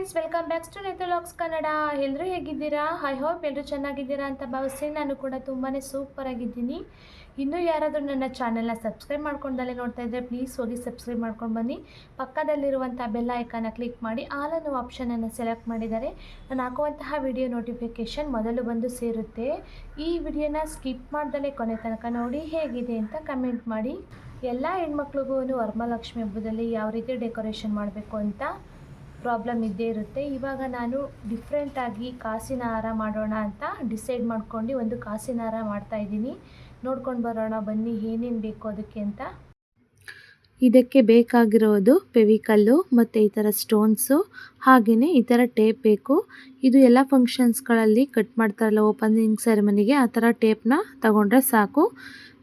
Friends, welcome back to ನೇತ್ರ LOX Kannada. ಎಲ್ಲರೂ ಹೇಗಿದ್ದೀರಾ? ಐ ಹೋಪ್ ಎಲ್ಲರೂ ಚೆನ್ನಾಗಿದ್ದೀರಾ ಅಂತ ಭಾವಿಸಿ ನಾನು ಕೂಡ ತುಂಬಾ ಸೂಪರ್ ಆಗಿದ್ದೀನಿ. ಇನ್ನೂ ಯಾರಾದರೂ ನನ್ನ ಚಾನೆಲ್ನ ಸಬ್ಸ್ಕ್ರೈಬ್ ಮಾಡ್ಕೊಂಡಲ್ಲೇ ನೋಡ್ತಾ ಇದ್ದರೆ ಪ್ಲೀಸ್ ಹೋಗಿ ಸಬ್ಸ್ಕ್ರೈಬ್ ಮಾಡ್ಕೊಂಡು ಬನ್ನಿ. ಪಕ್ಕದಲ್ಲಿರುವಂಥ ಬೆಲ್ ಐಕಾನ ಕ್ಲಿಕ್ ಮಾಡಿ ಆಲ್ ಅನ್ನೋ ಆಪ್ಷನನ್ನು ಸೆಲೆಕ್ಟ್ ಮಾಡಿದರೆ ನಾನು ಹಾಕುವಂತಹ ವಿಡಿಯೋ ನೋಟಿಫಿಕೇಷನ್ ಮೊದಲು ಬಂದು ಸೇರುತ್ತೆ. ಈ ವಿಡಿಯೋನ ಸ್ಕಿಪ್ ಮಾಡ್ದಲೇ ಕೊನೆ ತನಕ ನೋಡಿ ಹೇಗಿದೆ ಅಂತ ಕಮೆಂಟ್ ಮಾಡಿ. ಎಲ್ಲ ಹೆಣ್ಮಕ್ಳಿಗೂ ವರಮಹಾಲಕ್ಷ್ಮಿ ಹಬ್ಬದಲ್ಲಿ ಯಾವ ರೀತಿ ಡೆಕೋರೇಷನ್ ಮಾಡಬೇಕು ಅಂತ ಪ್ರಾಬ್ಲಮ್ ಇದ್ದೇ ಇರುತ್ತೆ. ಇವಾಗ ನಾನು ಡಿಫ್ರೆಂಟಾಗಿ ಕಾಸಿನ ಹಾರ ಮಾಡೋಣ ಅಂತ ಡಿಸೈಡ್ ಮಾಡ್ಕೊಂಡು ಒಂದು ಕಾಸಿನ ಹಾರ ಮಾಡ್ತಾಯಿದ್ದೀನಿ. ನೋಡ್ಕೊಂಡು ಬರೋಣ ಬನ್ನಿ ಏನೇನು ಬೇಕು ಅದಕ್ಕೆ ಅಂತ. ಇದಕ್ಕೆ ಬೇಕಾಗಿರೋದು ಫೆವಿಕಲ್ಲು ಮತ್ತು ಈ ಥರ ಸ್ಟೋನ್ಸು, ಹಾಗೆಯೇ ಈ ಥರ ಟೇಪ್ ಬೇಕು. ಇದು ಎಲ್ಲ ಫಂಕ್ಷನ್ಸ್ಗಳಲ್ಲಿ ಕಟ್ ಮಾಡ್ತಾರಲ್ಲ ಓಪನಿಂಗ್ ಸೆರೆಮನಿಗೆ, ಆ ಥರ ಟೇಪ್ನ ತಗೊಂಡ್ರೆ ಸಾಕು.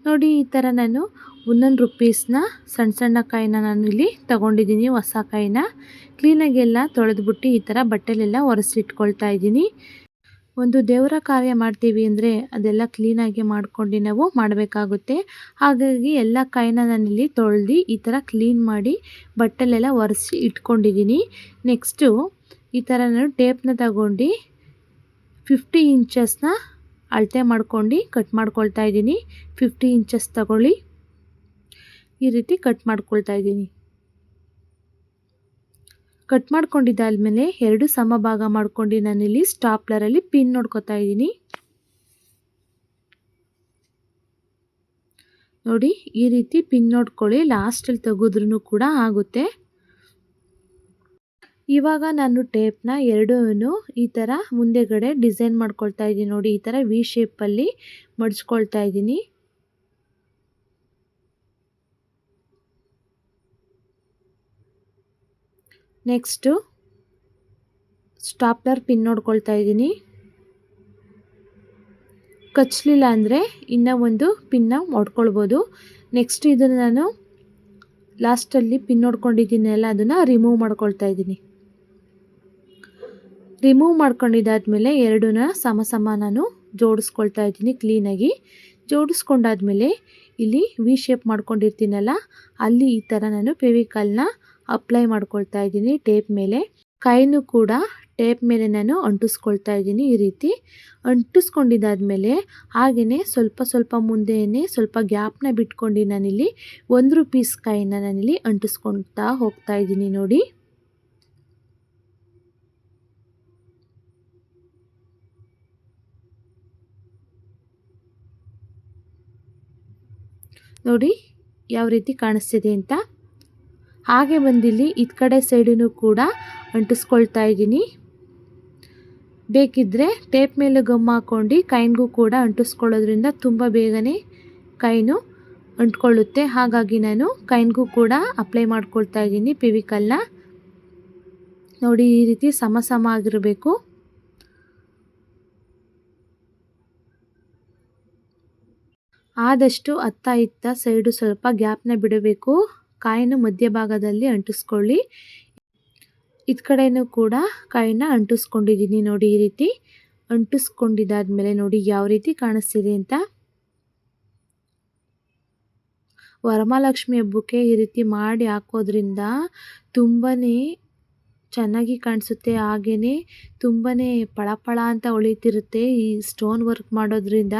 ನೋಡಿ, ಈ ಥರ ನಾನು 1 ರೂಪೀಸ್ನ ಸಣ್ಣ ಸಣ್ಣ ಕಾಯಿನ ನಾನು ಇಲ್ಲಿ ತಗೊಂಡಿದ್ದೀನಿ. ಹೊಸ ಕಾಯಿನ ಕ್ಲೀನಾಗೆಲ್ಲ ತೊಳೆದ್ಬಿಟ್ಟು ಈ ಥರ ಬಟ್ಟೆಲೆಲ್ಲ ಒರೆಸಿಟ್ಕೊಳ್ತಾ ಇದ್ದೀನಿ. ಒಂದು ದೇವರ ಕಾರ್ಯ ಮಾಡ್ತೀವಿ ಅಂದರೆ ಅದೆಲ್ಲ ಕ್ಲೀನಾಗಿ ಮಾಡ್ಕೊಂಡು ನಾವು ಮಾಡಬೇಕಾಗುತ್ತೆ. ಹಾಗಾಗಿ ಎಲ್ಲ ಕಾಯಿನ ನಾನಿಲ್ಲಿ ತೊಳೆದು ಈ ಥರ ಕ್ಲೀನ್ ಮಾಡಿ ಬಟ್ಟೆಲೆಲ್ಲ ಒರೆಸಿ ಇಟ್ಕೊಂಡಿದ್ದೀನಿ. ನೆಕ್ಸ್ಟು ಈ ಥರ ನಾನು ಟೇಪ್ನ ತಗೊಂಡು 50 ಇಂಚಸ್ನ ಅಳತೆ ಮಾಡ್ಕೊಂಡು ಕಟ್ ಮಾಡ್ಕೊಳ್ತಾ ಇದ್ದೀನಿ. 50 ಇಂಚಸ್ ತಗೊಳ್ಳಿ, ಈ ರೀತಿ ಕಟ್ ಮಾಡ್ಕೊಳ್ತಾ ಇದ್ದೀನಿ. ಕಟ್ ಮಾಡ್ಕೊಂಡಿದ್ದಾದಮೇಲೆ 2 ಸಮ ಭಾಗ ಮಾಡ್ಕೊಂಡು ನಾನಿಲ್ಲಿ ಸ್ಟಾಪ್ಲರಲ್ಲಿ ಪಿನ್ ನೋಡ್ಕೊತಾ ಇದ್ದೀನಿ. ನೋಡಿ, ಈ ರೀತಿ ಪಿನ್ ನೋಡ್ಕೊಳ್ಳಿ. ಲಾಸ್ಟಲ್ಲಿ ತೆಗೆದ್ರೂ ಕೂಡ ಆಗುತ್ತೆ. ಇವಾಗ ನಾನು ಟೇಪ್ನ ಎರಡೂ ಈ ಥರ ಮುಂದೆಗಡೆ ಡಿಸೈನ್ ಮಾಡ್ಕೊಳ್ತಾ ಇದ್ದೀನಿ. ನೋಡಿ, ಈ ಥರ ವಿ ಶೇಪಲ್ಲಿ ಮಡಿಸ್ಕೊಳ್ತಾ ಇದ್ದೀನಿ. ನೆಕ್ಸ್ಟು ಸ್ಟಾಪ್ಲರ್ ಪಿನ್ ನೋಡ್ಕೊಳ್ತಾ ಇದ್ದೀನಿ. ಕಚ್ಚಲಿಲ್ಲ ಅಂದರೆ ಇನ್ನೂ ಒಂದು ಪಿನ್ನ ಹೊಡ್ಕೊಳ್ಬೋದು. ನೆಕ್ಸ್ಟ್ ಇದನ್ನು ನಾನು ಲಾಸ್ಟಲ್ಲಿ ಪಿನ್ ನೋಡ್ಕೊಂಡಿದ್ದೀನಲ್ಲ, ಅದನ್ನು ರಿಮೂವ್ ಮಾಡ್ಕೊಳ್ತಾ ಇದ್ದೀನಿ. ರಿಮೂವ್ ಮಾಡ್ಕೊಂಡಿದ್ದಾದಮೇಲೆ ಎರಡನ್ನ ಸಮ ನಾನು ಜೋಡಿಸ್ಕೊಳ್ತಾ ಇದ್ದೀನಿ. ಕ್ಲೀನಾಗಿ ಜೋಡಿಸ್ಕೊಂಡಾದ್ಮೇಲೆ ಇಲ್ಲಿ ವಿ ಶೇಪ್ ಮಾಡ್ಕೊಂಡಿರ್ತೀನಲ್ಲ, ಅಲ್ಲಿ ಈ ಥರ ನಾನು ಫೆವಿಕಾಲ್ನ ಅಪ್ಲೈ ಮಾಡ್ಕೊಳ್ತಾ ಇದ್ದೀನಿ ಟೇಪ್ ಮೇಲೆ. ಕೈನೂ ಕೂಡ ಟೇಪ್ ಮೇಲೆ ನಾನು ಅಂಟಿಸ್ಕೊಳ್ತಾ ಇದ್ದೀನಿ. ಈ ರೀತಿ ಅಂಟಿಸ್ಕೊಂಡಿದ್ದಾದಮೇಲೆ ಹಾಗೆಯೇ ಸ್ವಲ್ಪ ಮುಂದೆಯೇ ಸ್ವಲ್ಪ ಗ್ಯಾಪ್ನ ಬಿಟ್ಕೊಂಡು ನಾನಿಲ್ಲಿ 1 ರೂಪೀಸ್ ಕಾಯಿನ ನಾನಿಲ್ಲಿ ಅಂಟಿಸ್ಕೊಳ್ತಾ ಹೋಗ್ತಾ ಇದ್ದೀನಿ. ನೋಡಿ ಯಾವ ರೀತಿ ಕಾಣಿಸ್ತಿದೆ ಅಂತ. ಹಾಗೆ ಬಂದಿಲ್ಲಿ ಇದ್ ಕಡೆ ಸೈಡೂ ಕೂಡ ಅಂಟಿಸ್ಕೊಳ್ತಾ ಇದ್ದೀನಿ. ಬೇಕಿದ್ದರೆ ಟೇಪ್ ಮೇಲೆ ಗಮ್ ಹಾಕ್ಕೊಂಡು ಕೈನ್ಗೂ ಕೂಡ ಅಂಟಿಸ್ಕೊಳ್ಳೋದ್ರಿಂದ ತುಂಬ ಬೇಗನೆ ಕೈನು ಅಂಟ್ಕೊಳ್ಳುತ್ತೆ. ಹಾಗಾಗಿ ನಾನು ಕೈನ್ಗೂ ಕೂಡ ಅಪ್ಲೈ ಮಾಡ್ಕೊಳ್ತಾ ಇದ್ದೀನಿ ಫೆವಿಕಲ್ನ. ನೋಡಿ, ಈ ರೀತಿ ಸಮ ಆಗಿರಬೇಕು. ಆದಷ್ಟು ಅತ್ತ ಇತ್ತ ಸೈಡು ಸ್ವಲ್ಪ ಗ್ಯಾಪ್ನ ಬಿಡಬೇಕು. ಕಾಯಿನ ಮಧ್ಯಭಾಗದಲ್ಲಿ ಅಂಟಿಸ್ಕೊಳ್ಳಿ. ಇದ್ ಕಡೆನೂ ಕೂಡ ಕಾಯಿನ ಅಂಟಿಸ್ಕೊಂಡಿದ್ದೀನಿ. ನೋಡಿ, ಈ ರೀತಿ ಅಂಟಿಸ್ಕೊಂಡಿದ್ದಾದ್ಮೇಲೆ ನೋಡಿ ಯಾವ ರೀತಿ ಕಾಣಿಸ್ತಿದೆ ಅಂತ. ವರಮಹಾಲಕ್ಷ್ಮಿ ಹಬ್ಬಕ್ಕೆ ಈ ರೀತಿ ಮಾಡಿ ಹಾಕೋದ್ರಿಂದ ತುಂಬಾ ಚೆನ್ನಾಗಿ ಕಾಣಿಸುತ್ತೆ. ಹಾಗೆಯೇ ತುಂಬಾ ಪಳಪಳ ಅಂತ ಹೊಳಿತಿರುತ್ತೆ ಈ ಸ್ಟೋನ್ ವರ್ಕ್ ಮಾಡೋದ್ರಿಂದ.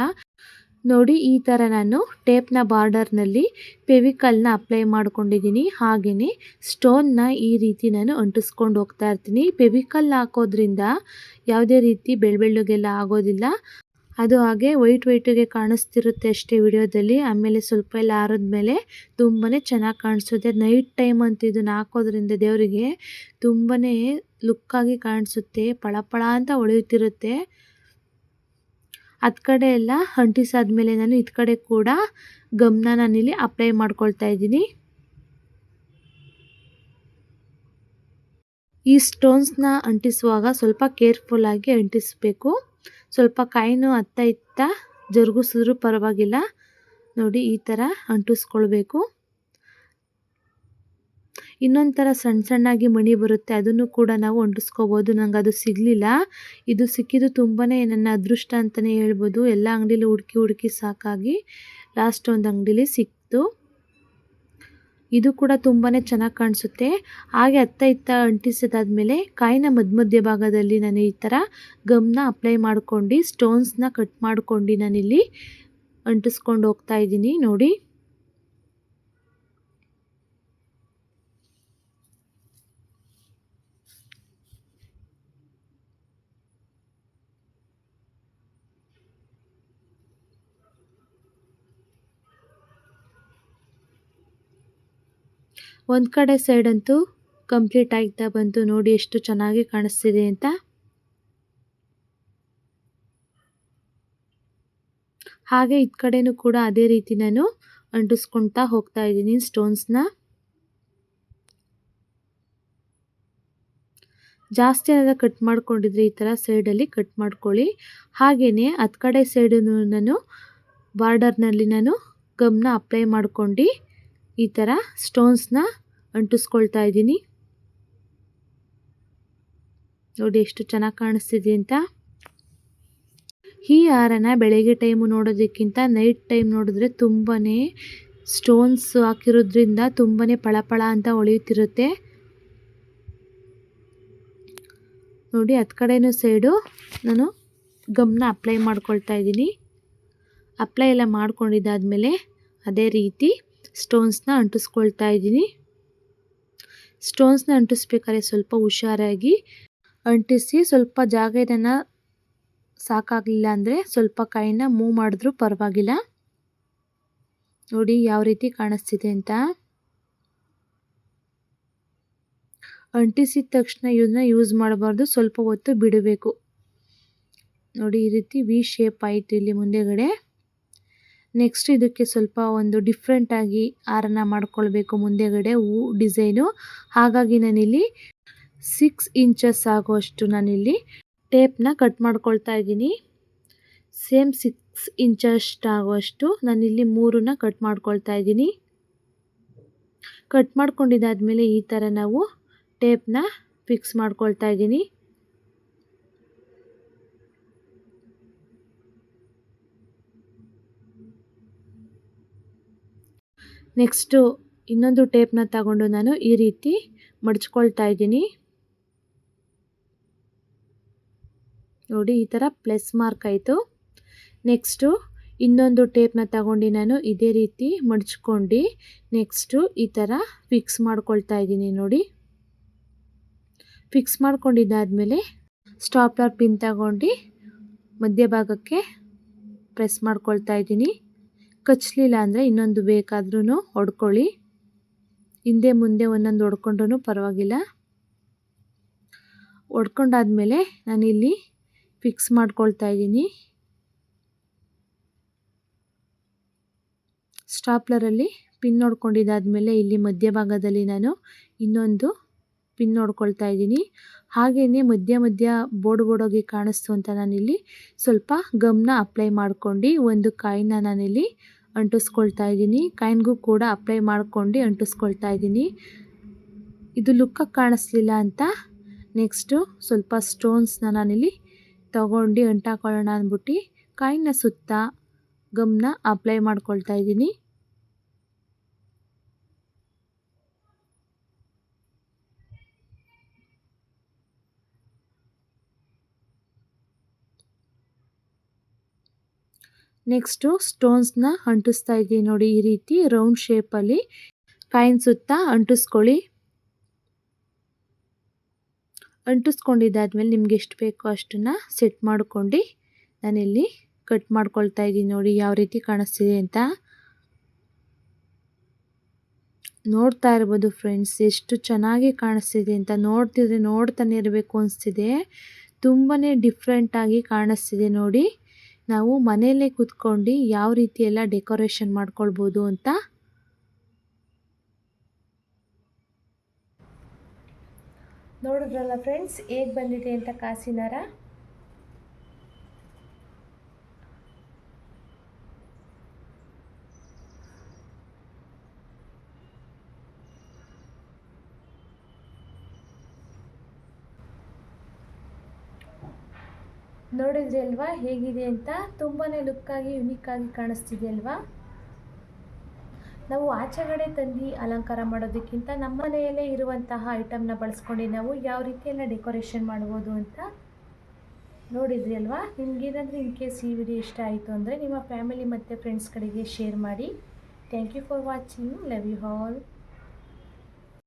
ನೋಡಿ, ಈ ಥರ ನಾನು ಟೇಪ್ನ ಬಾರ್ಡರ್ನಲ್ಲಿ ಫೆವಿಕಲ್ನ ಅಪ್ಲೈ ಮಾಡ್ಕೊಂಡಿದ್ದೀನಿ. ಹಾಗೆಯೇ ಸ್ಟೋನ್ನ ಈ ರೀತಿ ನಾನು ಅಂಟಿಸ್ಕೊಂಡು ಹೋಗ್ತಾ ಇರ್ತೀನಿ. ಫೆವಿಕಲ್ ಹಾಕೋದ್ರಿಂದ ಯಾವುದೇ ರೀತಿ ಬೆಳ್ಳಗೆಲ್ಲ ಆಗೋದಿಲ್ಲ. ಅದು ಹಾಗೆ ವೈಟ್ಗೆ ಕಾಣಿಸ್ತಿರುತ್ತೆ ಅಷ್ಟೇ ವಿಡಿಯೋದಲ್ಲಿ. ಆಮೇಲೆ ಸ್ವಲ್ಪ ಎಲ್ಲ ಆರಿದ್ಮೇಲೆ ತುಂಬಾ ಚೆನ್ನಾಗಿ ಕಾಣಿಸುತ್ತೆ. ನೈಟ್ ಟೈಮ್ ಅಂತ ಇದನ್ನು ಹಾಕೋದ್ರಿಂದ ದೇವರಿಗೆ ತುಂಬಾ ಲುಕ್ಕಾಗಿ ಕಾಣಿಸುತ್ತೆ. ಪಳಪಳ ಅಂತ ಹೊಳೆಯುತ್ತಿರುತ್ತೆ. ಕಡೆ ಎಲ್ಲ ಅಂಟಿಸಾದ್ಮೇಲೆ ನಾನು ಇದ್ ಕಡೆ ಕೂಡ ಗಮ್ನ ನಾನಿಲ್ಲಿ ಅಪ್ಲೈ ಮಾಡ್ಕೊಳ್ತಾ ಇದ್ದೀನಿ. ಈ ಸ್ಟೋನ್ಸ್ನ ಅಂಟಿಸುವಾಗ ಸ್ವಲ್ಪ ಕೇರ್ಫುಲ್ಲಾಗಿ ಅಂಟಿಸಬೇಕು. ಸ್ವಲ್ಪ ಕಾಯಿನೂ ಅತ್ತ ಇತ್ತ ಜರುಗಿಸಿದ್ರೂ ಪರವಾಗಿಲ್ಲ. ನೋಡಿ, ಈ ಥರ ಅಂಟಿಸ್ಕೊಳ್ಬೇಕು. ಇನ್ನೊಂದು ಥರ ಸಣ್ಣಾಗಿ ಮಣಿ ಬರುತ್ತೆ, ಅದನ್ನು ಕೂಡ ನಾವು ಅಂಟಿಸ್ಕೋಬೋದು. ನಂಗೆ ಅದು ಸಿಗಲಿಲ್ಲ. ಇದು ಸಿಕ್ಕಿದ್ದು ತುಂಬಾ ನನ್ನ ಅದೃಷ್ಟ ಅಂತಲೇ ಹೇಳ್ಬೋದು. ಎಲ್ಲ ಅಂಗಡಿಲಿ ಹುಡುಕಿ ಸಾಕಾಗಿ ಲಾಸ್ಟ್ ಒಂದು ಅಂಗಡಿಲಿ ಸಿಕ್ತು. ಇದು ಕೂಡ ತುಂಬಾ ಚೆನ್ನಾಗಿ ಕಾಣಿಸುತ್ತೆ. ಹಾಗೆ ಅತ್ತ ಇತ್ತ ಅಂಟಿಸಿದಾದ್ಮೇಲೆ ಕಾಯಿನ ಮಧ್ಯ ಭಾಗದಲ್ಲಿ ನಾನು ಈ ಥರ ಗಮ್ನ ಅಪ್ಲೈ ಮಾಡ್ಕೊಂಡು ಸ್ಟೋನ್ಸ್ನ ಕಟ್ ಮಾಡ್ಕೊಂಡು ನಾನಿಲ್ಲಿ ಅಂಟಿಸ್ಕೊಂಡು ಹೋಗ್ತಾ ಇದ್ದೀನಿ ನೋಡಿ. ಒಂದು ಕಡೆ ಸೈಡ್ ಅಂತೂ ಕಂಪ್ಲೀಟ್ ಆಗ್ತಾ ಬಂತು ನೋಡಿ ಎಷ್ಟು ಚೆನ್ನಾಗಿ ಕಾಣಿಸ್ತಿದೆ ಅಂತ. ಹಾಗೆ ಇದ್ ಕಡೆನೂ ಕೂಡ ಅದೇ ರೀತಿ ನಾನು ಅಂಟಿಸ್ಕೊಳ್ತಾ ಹೋಗ್ತಾ ಇದ್ದೀನಿ ಸ್ಟೋನ್ಸ್ನ. ಜಾಸ್ತಿ ಏನಾದರೂ ಕಟ್ ಮಾಡ್ಕೊಂಡಿದ್ರೆ ಈ ಥರ ಸೈಡಲ್ಲಿ ಕಟ್ ಮಾಡ್ಕೊಳ್ಳಿ. ಹಾಗೆಯೇ ಹತ್ತು ಕಡೆ ಸೈಡನ್ನು ನಾನು ಬಾರ್ಡರ್ನಲ್ಲಿ ನಾನು ಗಮ್ನ ಅಪ್ಲೈ ಮಾಡ್ಕೊಂಡು ಈ ಥರ ಸ್ಟೋನ್ಸ್ನ ಅಂಟಿಸ್ಕೊಳ್ತಾ ಇದ್ದೀನಿ ನೋಡಿ ಎಷ್ಟು ಚೆನ್ನಾಗಿ ಕಾಣಿಸ್ತಿದೆ ಅಂತ. ಈ ಹಾರನ ಬೆಳಗ್ಗೆ ಟೈಮು ನೋಡೋದಕ್ಕಿಂತ ನೈಟ್ ಟೈಮ್ ನೋಡಿದ್ರೆ ತುಂಬಾ ಸ್ಟೋನ್ಸ್ ಹಾಕಿರೋದ್ರಿಂದ ತುಂಬಾ ಪಳಪಳ ಅಂತ ಹೊಳೆಯುತ್ತಿರುತ್ತೆ ನೋಡಿ. ಹತ್ತು ಕಡೆನೂ ಸೈಡು ನಾನು ಗಮ್ನ ಅಪ್ಲೈ ಮಾಡ್ಕೊಳ್ತಾ ಇದ್ದೀನಿ. ಅಪ್ಲೈ ಎಲ್ಲ ಮಾಡ್ಕೊಂಡಿದ್ದಾದಮೇಲೆ ಅದೇ ರೀತಿ ಸ್ಟೋನ್ಸ್ನ ಅಂಟಿಸ್ಕೊಳ್ತಾ ಇದ್ದೀನಿ. ಸ್ಟೋನ್ಸ್ನ ಅಂಟಿಸ್ಬೇಕಾದ್ರೆ ಸ್ವಲ್ಪ ಹುಷಾರಾಗಿ ಅಂಟಿಸಿ, ಸ್ವಲ್ಪ ಜಾಗ ಇದನ್ನು ಸಾಕಾಗಲಿಲ್ಲ ಅಂದರೆ ಸ್ವಲ್ಪ ಕೈನ ಮೂವ್ ಮಾಡಿದ್ರೂ ಪರವಾಗಿಲ್ಲ. ನೋಡಿ ಯಾವ ರೀತಿ ಕಾಣಿಸ್ತಿದೆ ಅಂತ. ಅಂಟಿಸಿದ ತಕ್ಷಣ ಇದನ್ನ ಯೂಸ್ ಮಾಡಬಾರ್ದು, ಸ್ವಲ್ಪ ಹೊತ್ತು ಬಿಡಬೇಕು ನೋಡಿ. ಈ ರೀತಿ ವಿ ಶೇಪ್ ಆಯಿತು ಇಲ್ಲಿ ಮುಂದೆಗಡೆ. ನೆಕ್ಸ್ಟ್ ಇದಕ್ಕೆ ಸ್ವಲ್ಪ ಒಂದು ಡಿಫ್ರೆಂಟಾಗಿ ಹಾರನ ಮಾಡ್ಕೊಳ್ಬೇಕು ಮುಂದೆಗಡೆ ಹೂ ಡಿಸೈನು. ಹಾಗಾಗಿ ನಾನಿಲ್ಲಿ 6 ಇಂಚಸ್ ಆಗುವಷ್ಟು ನಾನಿಲ್ಲಿ ಟೇಪ್ನ ಕಟ್ ಮಾಡ್ಕೊಳ್ತಾ ಇದ್ದೀನಿ. ಸೇಮ್ 6 ಇಂಚಷ್ಟು ಆಗುವಷ್ಟು ನಾನಿಲ್ಲಿ 3ನ ಕಟ್ ಮಾಡ್ಕೊಳ್ತಾ ಇದ್ದೀನಿ. ಕಟ್ ಮಾಡ್ಕೊಂಡಿದ್ದಾದಮೇಲೆ ಈ ಥರ ನಾವು ಟೇಪ್ನ ಫಿಕ್ಸ್ ಮಾಡ್ಕೊಳ್ತಾ ಇದ್ದೀನಿ. ನೆಕ್ಸ್ಟು ಇನ್ನೊಂದು ಟೇಪ್ನ ತಗೊಂಡು ನಾನು ಈ ರೀತಿ ಮಡಚ್ಕೊಳ್ತಾ ಇದ್ದೀನಿ ನೋಡಿ. ಈ ಥರ ಪ್ಲಸ್ ಮಾರ್ಕ್ ಆಯಿತು. ನೆಕ್ಸ್ಟು ಇನ್ನೊಂದು ಟೇಪ್ನ ತಗೊಂಡು ನಾನು ಇದೇ ರೀತಿ ಮಡಚ್ಕೊಂಡು ನೆಕ್ಸ್ಟು ಈ ಥರ ಫಿಕ್ಸ್ ಮಾಡ್ಕೊಳ್ತಾ ಇದ್ದೀನಿ ನೋಡಿ. ಫಿಕ್ಸ್ ಮಾಡ್ಕೊಂಡಿದ್ದಾದಮೇಲೆ ಸ್ಟಾಪ್ಲರ್ ಪಿನ್ ತಗೊಂಡು ಮಧ್ಯಭಾಗಕ್ಕೆ ಪ್ರೆಸ್ ಮಾಡ್ಕೊಳ್ತಾ ಇದ್ದೀನಿ. ಕಚ್ಚಲಿಲ್ಲ ಅಂದರೆ ಇನ್ನೊಂದು ಬೇಕಾದ್ರೂ ಹೊಡ್ಕೊಳ್ಳಿ, ಹಿಂದೆ ಮುಂದೆ ಒಂದೊಂದು ಹೊಡ್ಕೊಂಡ್ರೂ ಪರವಾಗಿಲ್ಲ. ಹೊಡ್ಕೊಂಡಾದ್ಮೇಲೆ ನಾನಿಲ್ಲಿ ಫಿಕ್ಸ್ ಮಾಡ್ಕೊಳ್ತಾ ಇದ್ದೀನಿ. ಸ್ಟಾಪ್ಲರಲ್ಲಿ ಪಿನ್ ಹೊಡ್ಕೊಂಡಿದ್ದಾದಮೇಲೆ ಇಲ್ಲಿ ಮಧ್ಯಭಾಗದಲ್ಲಿ ನಾನು ಇನ್ನೊಂದು ಪಿನ್ ಹೊಡ್ಕೊಳ್ತಾ ಇದ್ದೀನಿ. ಹಾಗೆಯೇ ಮಧ್ಯ ಬೋರ್ಡೋಗಿ ಕಾಣಿಸ್ತು ಅಂತ ನಾನಿಲ್ಲಿ ಸ್ವಲ್ಪ ಗಮ್ನ ಅಪ್ಲೈ ಮಾಡ್ಕೊಂಡು ಒಂದು ಕಾಯಿನ ನಾನಿಲ್ಲಿ ಅಂಟಿಸ್ಕೊಳ್ತಾ ಇದ್ದೀನಿ. ಕಾಯಿನ್ಗೂ ಕೂಡ ಅಪ್ಲೈ ಮಾಡ್ಕೊಂಡು ಅಂಟಿಸ್ಕೊಳ್ತಾ ಇದ್ದೀನಿ. ಇದು ಲುಕ್ಕಾಗಿ ಕಾಣಿಸ್ಲಿಲ್ಲ ಅಂತ ನೆಕ್ಸ್ಟು ಸ್ವಲ್ಪ ಸ್ಟೋನ್ಸ್ನ ನಾನಿಲ್ಲಿ ತಗೊಂಡು ಅಂಟಾಕೊಳ್ಳೋಣ ಅಂದ್ಬಿಟ್ಟು ಕಾಯಿನ ಸುತ್ತ ಗಮ್ನ ಅಪ್ಲೈ ಮಾಡ್ಕೊಳ್ತಾ ಇದ್ದೀನಿ. ನೆಕ್ಸ್ಟು ಸ್ಟೋನ್ಸ್ನ ಅಂಟಿಸ್ತಾ ಇದ್ದೀನಿ ನೋಡಿ. ಈ ರೀತಿ ರೌಂಡ್ ಶೇಪಲ್ಲಿ ಕಾಯಿನ್ ಸುತ್ತ ಅಂಟಿಸ್ಕೊಳ್ಳಿ. ಅಂಟಿಸ್ಕೊಂಡಿದ್ದಾದ್ಮೇಲೆ ನಿಮ್ಗೆ ಎಷ್ಟು ಬೇಕೋ ಅಷ್ಟನ್ನು ಸೆಟ್ ಮಾಡ್ಕೊಂಡು ನಾನಿಲ್ಲಿ ಕಟ್ ಮಾಡ್ಕೊಳ್ತಾ ಇದ್ದೀನಿ ನೋಡಿ ಯಾವ ರೀತಿ ಕಾಣಿಸ್ತಿದೆ ಅಂತ. ನೋಡ್ತಾ ಇರ್ಬೋದು ಫ್ರೆಂಡ್ಸ್ ಎಷ್ಟು ಚೆನ್ನಾಗಿ ಕಾಣಿಸ್ತಿದೆ ಅಂತ. ನೋಡ್ತಿದ್ರೆ ನೋಡ್ತಾನೆ ಇರಬೇಕು ಅನಿಸ್ತಿದೆ. ತುಂಬಾ ಡಿಫ್ರೆಂಟಾಗಿ ಕಾಣಿಸ್ತಿದೆ ನೋಡಿ. ನಾವು ಮನೆಯಲ್ಲೇ ಕೂತ್ಕೊಂಡು ಯಾವ ರೀತಿ ಎಲ್ಲ ಡೆಕೋರೇಷನ್ ಮಾಡ್ಕೊಳ್ಬೋದು ಅಂತ. ನೋಡಿದ್ರಲ್ಲ ಫ್ರೆಂಡ್ಸ್ ಹೇಗೆ ಬಂದಿದೆ ಅಂತ ಕಾಸಿನಾರ. ನೋಡಿದ್ರಿ ಅಲ್ವಾ ಹೇಗಿದೆ ಅಂತ. ತುಂಬಾ ಲುಕ್ಕಾಗಿ ಯುನೀಕಾಗಿ ಕಾಣಿಸ್ತಿದೆ ಅಲ್ವಾ. ನಾವು ಆಚೆಗಡೆ ತಂದು ಅಲಂಕಾರ ಮಾಡೋದಕ್ಕಿಂತ ನಮ್ಮ ಮನೆಯಲ್ಲೇ ಇರುವಂತಹ ಐಟಮ್ನ ಬಳಸ್ಕೊಂಡು ನಾವು ಯಾವ ರೀತಿ ಎಲ್ಲ ಡೆಕೋರೇಷನ್ ಮಾಡ್ಬೋದು ಅಂತ ನೋಡಿದ್ರಿ ಅಲ್ವಾ. ನಿಮಗೇನಾದರೂ ಇನ್ ಕೇಸ್ ಈ ವಿಡಿಯೋ ಇಷ್ಟ ಆಯಿತು ಅಂದರೆ ನಿಮ್ಮ ಫ್ಯಾಮಿಲಿ ಮತ್ತು ಫ್ರೆಂಡ್ಸ್ಗಳಿಗೆ ಶೇರ್ ಮಾಡಿ. Thank you for watching. Love you all.